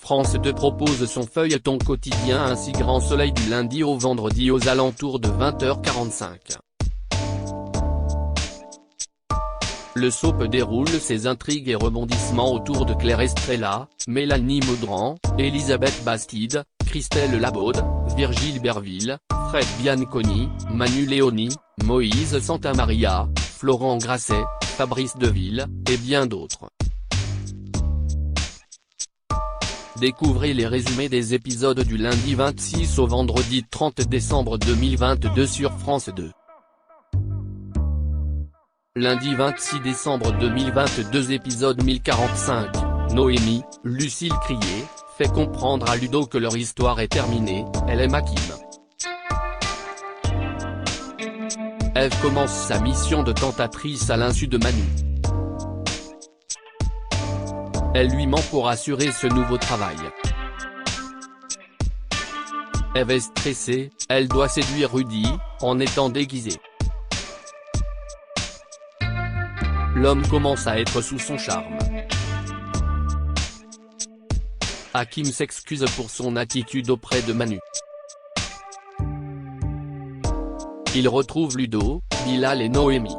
France 2 propose son feuilleton quotidien Ainsi Grand Soleil du lundi au vendredi aux alentours de 20h45. Le soap déroule ses intrigues et rebondissements autour de Claire Estrella, Mélanie Maudran, Elisabeth Bastide, Christelle Labaude, Virgile Berville, Fred Bianconi, Manu Léoni, Moïse Santamaria, Florent Grasset, Fabrice Deville, et bien d'autres. Découvrez les résumés des épisodes du lundi 26 au vendredi 30 décembre 2022 sur France 2. Lundi 26 décembre 2022 épisode 1045, Noémie, Lucille Crié, fait comprendre à Ludo que leur histoire est terminée, elle aime Hakim. Ève commence sa mission de tentatrice à l'insu de Manu. Elle lui ment pour assurer ce nouveau travail. Ève est stressée, elle doit séduire Rudy, en étant déguisée. L'homme commence à être sous son charme. Hakim s'excuse pour son attitude auprès de Manu. Il retrouve Ludo, Bilal et Noémie.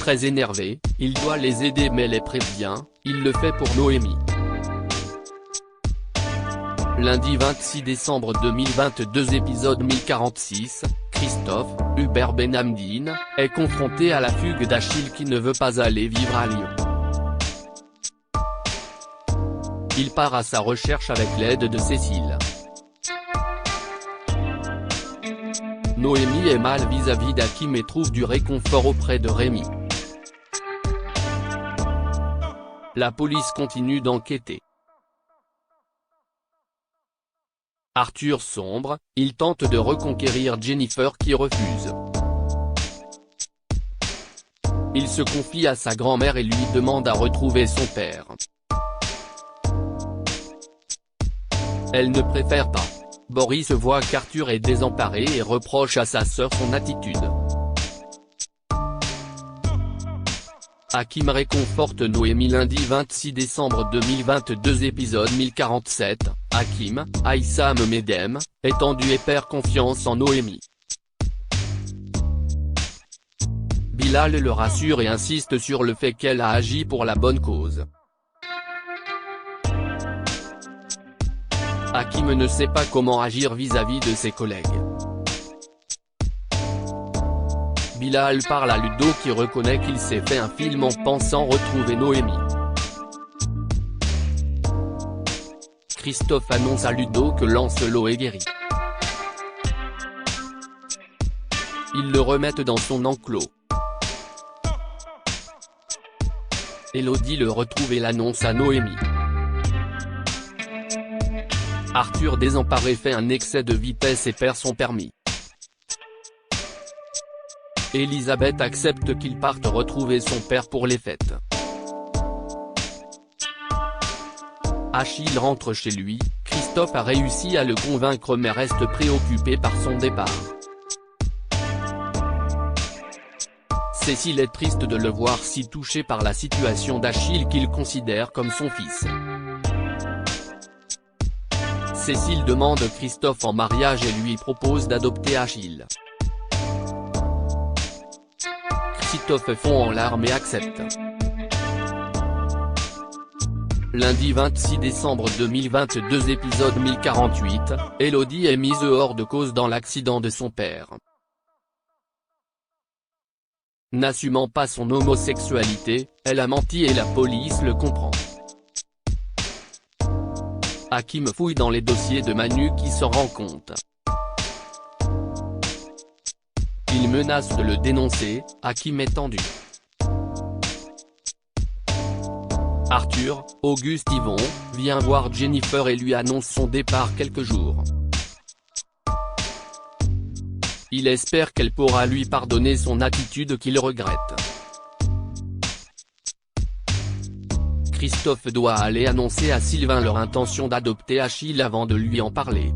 Très énervé, il doit les aider mais les prévient, il le fait pour Noémie. Lundi 26 décembre 2022 épisode 1046, Christophe, Hubert Benhamdine, est confronté à la fugue d'Achille qui ne veut pas aller vivre à Lyon. Il part à sa recherche avec l'aide de Cécile. Noémie est mal vis-à-vis d'Hakim et trouve du réconfort auprès de Rémi. La police continue d'enquêter. Arthur sombre, il tente de reconquérir Jennifer qui refuse. Il se confie à sa grand-mère et lui demande à retrouver son père. Elle ne préfère pas. Boris voit qu'Arthur est désemparé et reproche à sa sœur son attitude. Hakim réconforte Noémie lundi 26 décembre 2022 épisode 1047, Hakim, Aïssam Medem, étendu et perd confiance en Noémie. Bilal le rassure et insiste sur le fait qu'elle a agi pour la bonne cause. Hakim ne sait pas comment agir vis-à-vis de ses collègues. Bilal parle à Ludo qui reconnaît qu'il s'est fait un film en pensant retrouver Noémie. Christophe annonce à Ludo que Lancelot est guéri. Ils le remettent dans son enclos. Élodie le retrouve et l'annonce à Noémie. Arthur désemparé fait un excès de vitesse et perd son permis. Elisabeth accepte qu'il parte retrouver son père pour les fêtes. Achille rentre chez lui, Christophe a réussi à le convaincre mais reste préoccupé par son départ. Cécile est triste de le voir si touché par la situation d'Achille qu'il considère comme son fils. Cécile demande Christophe en mariage et lui propose d'adopter Achille. Christophe fond en larmes et accepte. Lundi 26 décembre 2022 épisode 1048, Élodie est mise hors de cause dans l'accident de son père. N'assumant pas son homosexualité, elle a menti et la police le comprend. Hakim fouille dans les dossiers de Manu qui s'en rend compte. Il menace de le dénoncer, Hakim est tendu. Arthur, Auguste Yvon, vient voir Jennifer et lui annonce son départ quelques jours. Il espère qu'elle pourra lui pardonner son attitude qu'il regrette. Christophe doit aller annoncer à Sylvain leur intention d'adopter Achille avant de lui en parler.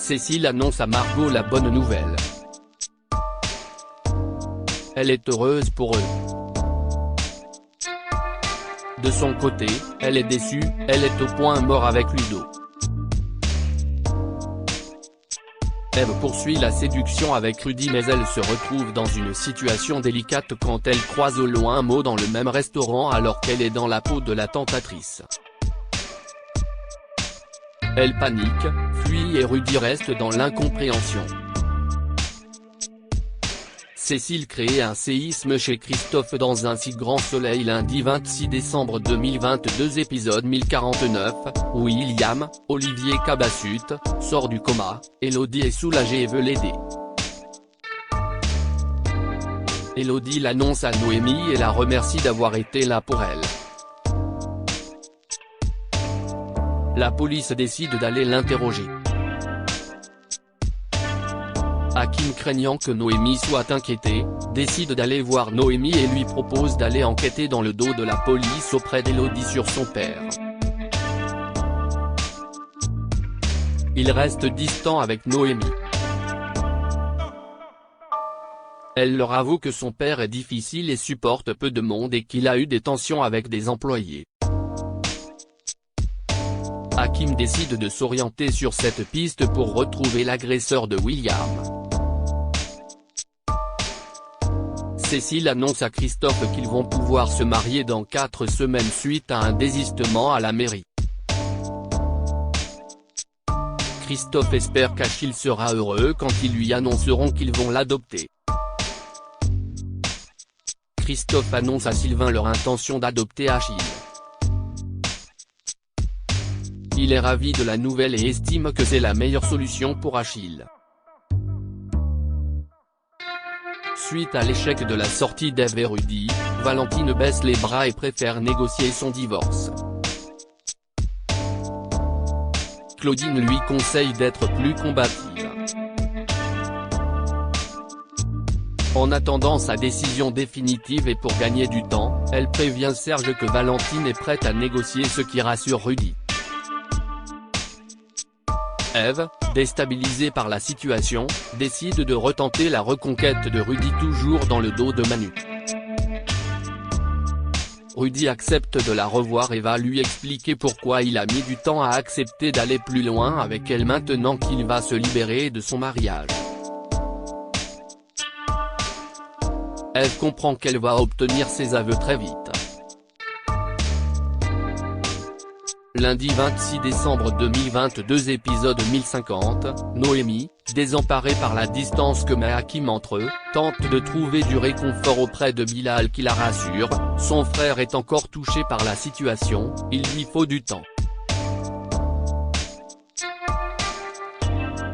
Cécile annonce à Margot la bonne nouvelle. Elle est heureuse pour eux. De son côté, elle est déçue, elle est au point mort avec Ludo. Eve poursuit la séduction avec Rudy mais elle se retrouve dans une situation délicate quand elle croise au loin Mo dans le même restaurant alors qu'elle est dans la peau de la tentatrice. Elle panique, fuit et Rudy reste dans l'incompréhension. Cécile crée un séisme chez Christophe dans Un si grand soleil lundi 26 décembre 2022 épisode 1049, William, Olivier Cabassut, sort du coma, Elodie est soulagée et veut l'aider. Elodie l'annonce à Noémie et la remercie d'avoir été là pour elle. La police décide d'aller l'interroger. Hakim, craignant que Noémie soit inquiétée, décide d'aller voir Noémie et lui propose d'aller enquêter dans le dos de la police auprès d'Elodie sur son père. Il reste distant avec Noémie. Elle leur avoue que son père est difficile et supporte peu de monde et qu'il a eu des tensions avec des employés. Hakim décide de s'orienter sur cette piste pour retrouver l'agresseur de William. Cécile annonce à Christophe qu'ils vont pouvoir se marier dans 4 semaines suite à un désistement à la mairie. Christophe espère qu'Achille sera heureux quand ils lui annonceront qu'ils vont l'adopter. Christophe annonce à Sylvain leur intention d'adopter Achille. Il est ravi de la nouvelle et estime que c'est la meilleure solution pour Achille. Suite à l'échec de la sortie d'Eve et Rudy, Valentine baisse les bras et préfère négocier son divorce. Claudine lui conseille d'être plus combative. En attendant sa décision définitive et pour gagner du temps, elle prévient Serge que Valentine est prête à négocier, ce qui rassure Rudy. Eve, déstabilisée par la situation, décide de retenter la reconquête de Rudy toujours dans le dos de Manu. Rudy accepte de la revoir et va lui expliquer pourquoi il a mis du temps à accepter d'aller plus loin avec elle maintenant qu'il va se libérer de son mariage. Eve comprend qu'elle va obtenir ses aveux très vite. Lundi 26 décembre 2022 épisode 1050, Noémie, désemparée par la distance que met Hakim entre eux, tente de trouver du réconfort auprès de Bilal qui la rassure, son frère est encore touché par la situation, il lui faut du temps.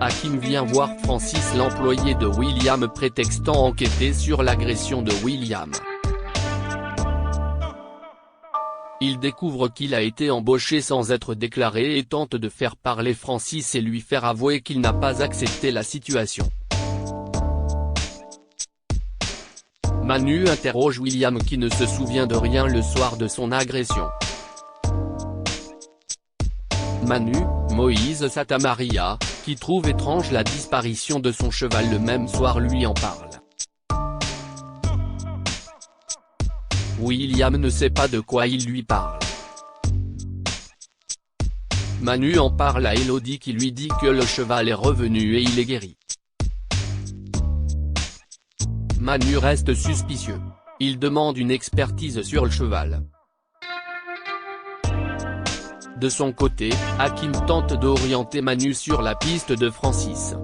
Hakim vient voir Francis, l'employé de William, prétextant enquêter sur l'agression de William. Il découvre qu'il a été embauché sans être déclaré et tente de faire parler Francis et lui faire avouer qu'il n'a pas accepté la situation. Manu interroge William qui ne se souvient de rien le soir de son agression. Manu, Moïse Satamaria, qui trouve étrange la disparition de son cheval le même soir, lui en parle. William ne sait pas de quoi il lui parle. Manu en parle à Elodie qui lui dit que le cheval est revenu et il est guéri. Manu reste suspicieux. Il demande une expertise sur le cheval. De son côté, Hakim tente d'orienter Manu sur la piste de Francis.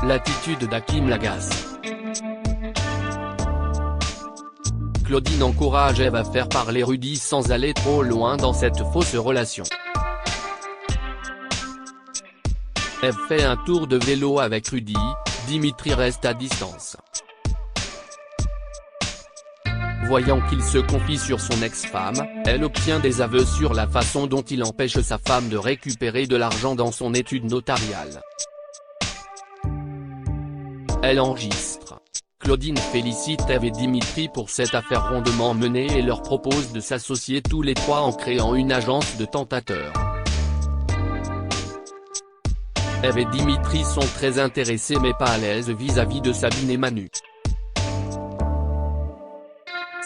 L'attitude d'Hakim l'agace. Claudine encourage Eve à faire parler Rudy sans aller trop loin dans cette fausse relation. Eve fait un tour de vélo avec Rudy, Dimitri reste à distance. Voyant qu'il se confie sur son ex-femme, elle obtient des aveux sur la façon dont il empêche sa femme de récupérer de l'argent dans son étude notariale. Elle enregistre. Claudine félicite Eve et Dimitri pour cette affaire rondement menée et leur propose de s'associer tous les trois en créant une agence de tentateurs. Eve et Dimitri sont très intéressés mais pas à l'aise vis-à-vis de Sabine et Manu.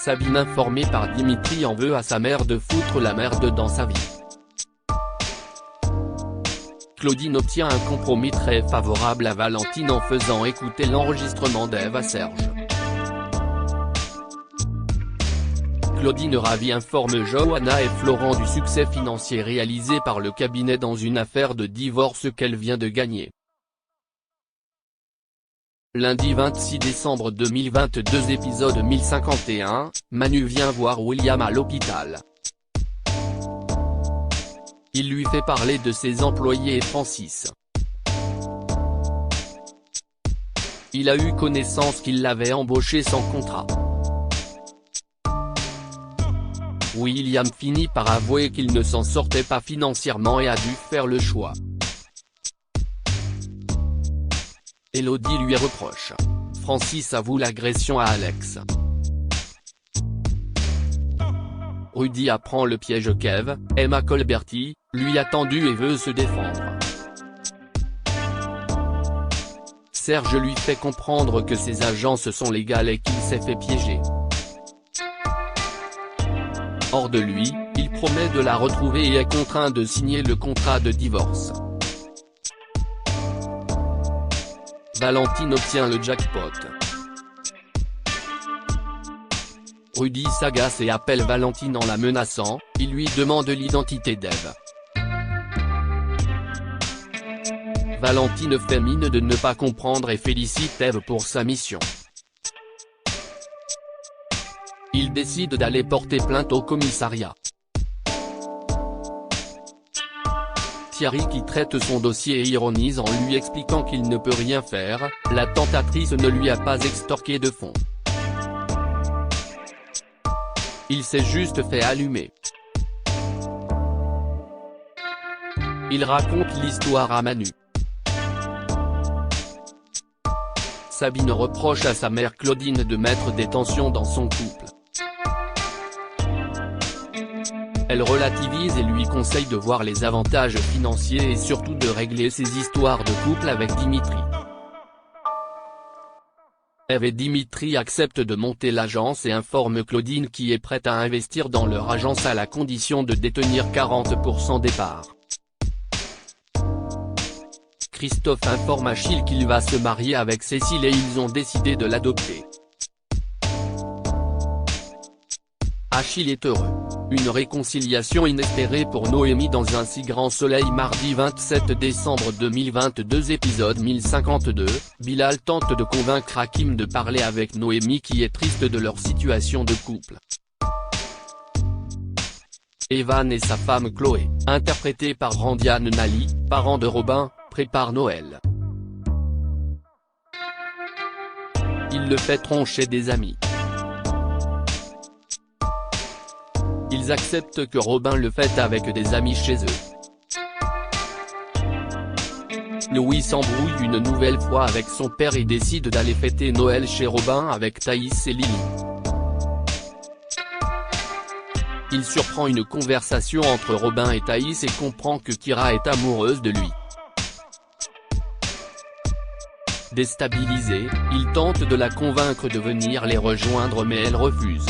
Sabine, informée par Dimitri, en veut à sa mère de foutre la merde dans sa vie. Claudine obtient un compromis très favorable à Valentine en faisant écouter l'enregistrement d'Ève à Serge. Claudine ravie informe Johanna et Florent du succès financier réalisé par le cabinet dans une affaire de divorce qu'elle vient de gagner. Lundi 26 décembre 2022, épisode 1051, Manu vient voir William à l'hôpital. Il lui fait parler de ses employés et Francis. Il a eu connaissance qu'il l'avait embauché sans contrat. William finit par avouer qu'il ne s'en sortait pas financièrement et a dû faire le choix. Elodie lui reproche. Francis avoue l'agression à Alex. Rudy apprend le piège qu'Ève, Emma Colberti, lui a tendu et veut se défendre. Serge lui fait comprendre que ses agences sont légales et qu'il s'est fait piéger. Hors de lui, il promet de la retrouver et est contraint de signer le contrat de divorce. Valentine obtient le jackpot. Rudy s'agace et appelle Valentine en la menaçant, il lui demande l'identité d'Ève. Valentine fait mine de ne pas comprendre et félicite Ève pour sa mission. Il décide d'aller porter plainte au commissariat. Thierry, qui traite son dossier, ironise en lui expliquant qu'il ne peut rien faire, la tentatrice ne lui a pas extorqué de fonds. Il s'est juste fait allumer. Il raconte l'histoire à Manu. Sabine reproche à sa mère Claudine de mettre des tensions dans son couple. Elle relativise et lui conseille de voir les avantages financiers et surtout de régler ses histoires de couple avec Dimitri. Ève et Dimitri acceptent de monter l'agence et informent Claudine qui est prête à investir dans leur agence à la condition de détenir 40% des parts. Christophe informe Achille qu'il va se marier avec Cécile et ils ont décidé de l'adopter. Achille est heureux. Une réconciliation inespérée pour Noémie dans un si grand soleil. Mardi 27 décembre 2022, épisode 1052, Bilal tente de convaincre Hakim de parler avec Noémie qui est triste de leur situation de couple. Evan et sa femme Chloé, interprétée par Randiane Nali, parents de Robin, préparent Noël. Il le fait troncher des amis. Ils acceptent que Robin le fête avec des amis chez eux. Louis s'embrouille une nouvelle fois avec son père et décide d'aller fêter Noël chez Robin avec Thaïs et Lily. Il surprend une conversation entre Robin et Thaïs et comprend que Kira est amoureuse de lui. Déstabilisé, il tente de la convaincre de venir les rejoindre mais elle refuse.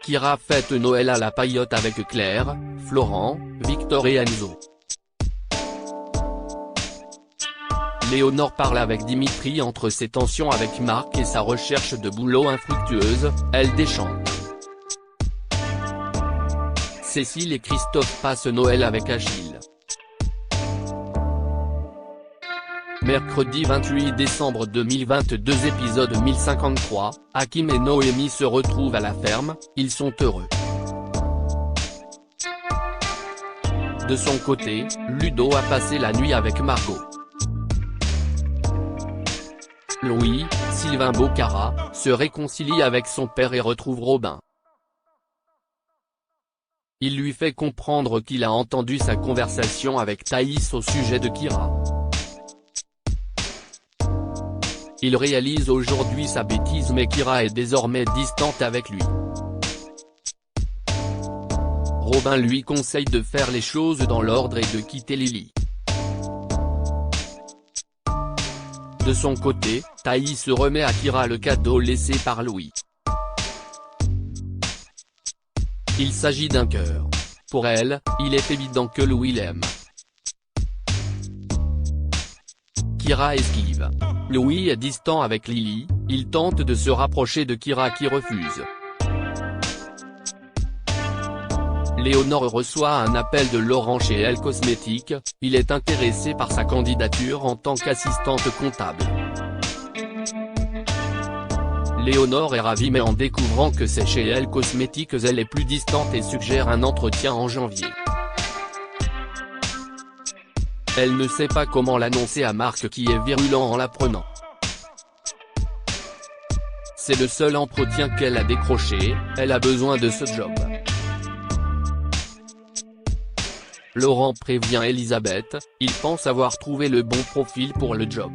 Kira fête Noël à la paillote avec Claire, Florent, Victor et Enzo. Léonore parle avec Dimitri entre ses tensions avec Marc et sa recherche de boulot infructueuse, elle déchante. Cécile et Christophe passent Noël avec Achille. Mercredi 28 décembre 2022, épisode 1053, Hakim et Noémie se retrouvent à la ferme, ils sont heureux. De son côté, Ludo a passé la nuit avec Margot. Louis, Sylvain Bocara, se réconcilie avec son père et retrouve Robin. Il lui fait comprendre qu'il a entendu sa conversation avec Thaïs au sujet de Kira. Il réalise aujourd'hui sa bêtise mais Kira est désormais distante avec lui. Robin lui conseille de faire les choses dans l'ordre et de quitter Lily. De son côté, Thaïs remet à Kyra le cadeau laissé par Louis. Il s'agit d'un cœur. Pour elle, il est évident que Louis l'aime. Kyra esquive. Louis est distant avec Lily, il tente de se rapprocher de Kyra qui refuse. Léonore reçoit un appel de Laurent chez Elle Cosmétiques, il est intéressé par sa candidature en tant qu'assistante comptable. Léonore est ravie mais en découvrant que c'est chez Elle Cosmétiques elle est plus distante et suggère un entretien en janvier. Elle ne sait pas comment l'annoncer à Marc qui est virulent en l'apprenant. C'est le seul entretien qu'elle a décroché, elle a besoin de ce job. Laurent prévient Elisabeth, il pense avoir trouvé le bon profil pour le job.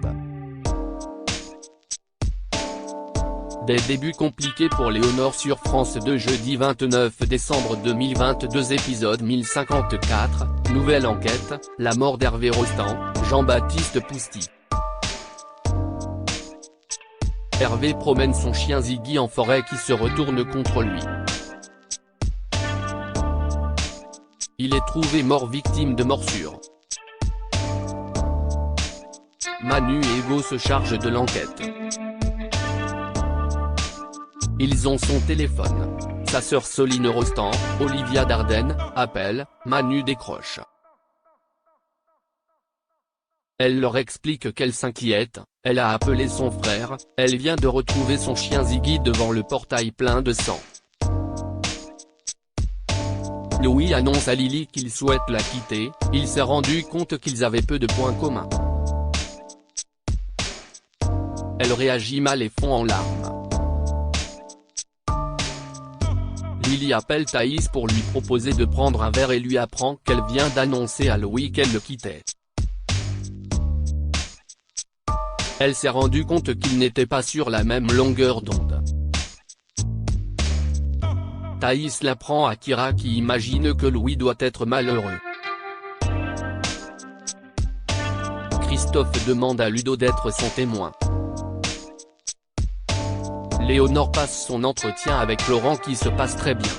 Des débuts compliqués pour Léonore sur France 2 jeudi 29 décembre 2022 épisode 1054, nouvelle enquête, la mort d'Hervé Rostand, Jean-Baptiste Pousty. Hervé promène son chien Ziggy en forêt qui se retourne contre lui. Il est trouvé mort victime de morsure. Manu et Hugo se chargent de l'enquête. Ils ont son téléphone. Sa sœur Soline Rostand, Olivia Dardenne, appelle, Manu décroche. Elle leur explique qu'elle s'inquiète, elle a appelé son frère, elle vient de retrouver son chien Ziggy devant le portail plein de sang. Louis annonce à Lily qu'il souhaite la quitter, il s'est rendu compte qu'ils avaient peu de points communs. Elle réagit mal et fond en larmes. Lily appelle Thaïs pour lui proposer de prendre un verre et lui apprend qu'elle vient d'annoncer à Louis qu'elle le quittait. Elle s'est rendu compte qu'ils n'étaient pas sur la même longueur d'onde. Thaïs l'apprend à Kyra qui imagine que Louis doit être malheureux. Christophe demande à Ludo d'être son témoin. Léonore passe son entretien avec Laurent qui se passe très bien.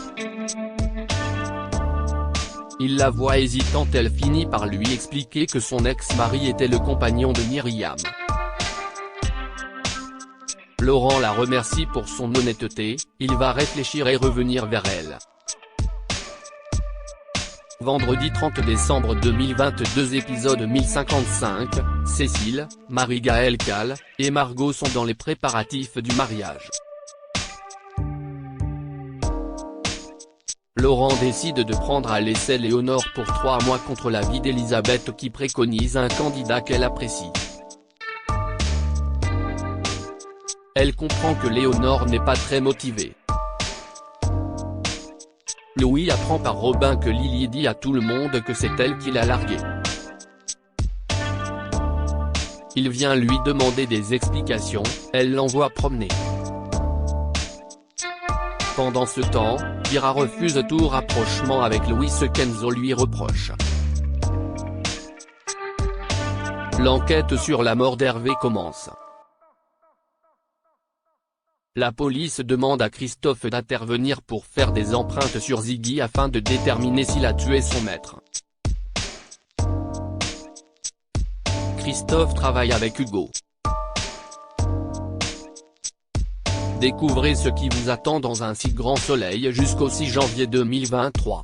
Il la voit hésitante, elle finit par lui expliquer que son ex-mari était le compagnon de Myriam. Laurent la remercie pour son honnêteté, il va réfléchir et revenir vers elle. Vendredi 30 décembre 2022 épisode 1055, Cécile, Marie-Gaëlle Cal, et Margot sont dans les préparatifs du mariage. Laurent décide de prendre à l'essai Léonore pour 3 mois contre l'avis d'Elisabeth qui préconise un candidat qu'elle apprécie. Elle comprend que Léonore n'est pas très motivée. Louis apprend par Robin que Lily dit à tout le monde que c'est elle qui l'a largué. Il vient lui demander des explications, elle l'envoie promener. Pendant ce temps, Kyra refuse tout rapprochement avec Louis, ce qu'Enzo lui reproche. L'enquête sur la mort d'Hervé commence. La police demande à Christophe d'intervenir pour faire des empreintes sur Ziggy afin de déterminer s'il a tué son maître. Christophe travaille avec Hugo. Découvrez ce qui vous attend dans un si grand soleil jusqu'au 6 janvier 2023.